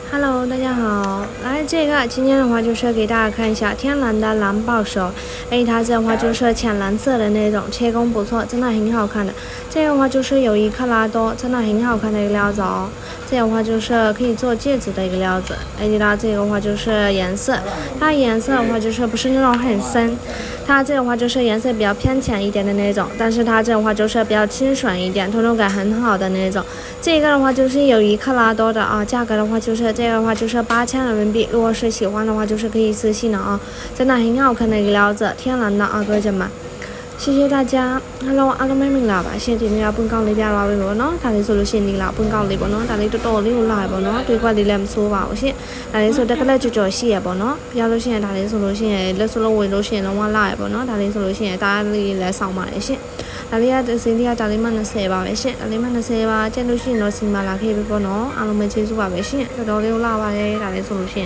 Hello，大家好。来，这个今天的话就是给大家看一下天蓝的蓝豹手，它这的话就是浅蓝色的那种，切工不错，真的很好看的。这个的话就是有一克拉多，真的很好看的一个料子哦。这个的话就是可以做戒指的一个料子。它这个的话就是颜色，它颜色的话就是不是那种很深，它这个的话就是颜色比较偏浅一点的那种，但是它这个的话就是比较清爽一点，透透感很好的那种。这个的话就是有一克拉多的啊，价格的话就是这个的话就是8000人民币。如果是喜欢的话，就是可以私信的啊，真的很好看的一个料子，天蓝的啊，各位姐们。谢谢大家 Hello အားလုံးပဲမင်္ဂလာပါရှင်ဒီနေ့ကပွင့်ကောင်းလေးပြသွားပြီပေါ့နော်ဒါလေးဆိုလို့ရှိရင်ဒီလားပွင့်ကောင်းလေးပေါ့နော်ဒါလေးတော်တော်လေးကိုလာပေါ့နော်တွေးခွက်လေးလည်းမဆိုးပါဘူးရှင်ဒါလေးဆိုတက်ကလက်ကြော်ကြော်ရှိရပေါ့နော်ပြလို့ရှိရင်ဒါလေးဆိုလို့ရှိရင်လက်ဆိုလို့ဝင်လို့ရှိရင်လုံးဝလာရပေါ့နော်ဒါလေးဆိုလို့ရှိရင်ဒါလေးလည်းဆောင်းပါတယ်ရှင်ဒါလေးကစင်းလေးကဒါလေးမှ20ပါပဲရှင်ဒါလေးမှ20ပါကျန်လို့ရှိရင်တော့စီမလာခဲ့ပြီပေါ့နော်အားလုံးပဲကျေးဇူးပါပဲရှင်တော်တော်လေးကိုလာပါတယ်ဒါလေးဆိုလို့ရှိရင်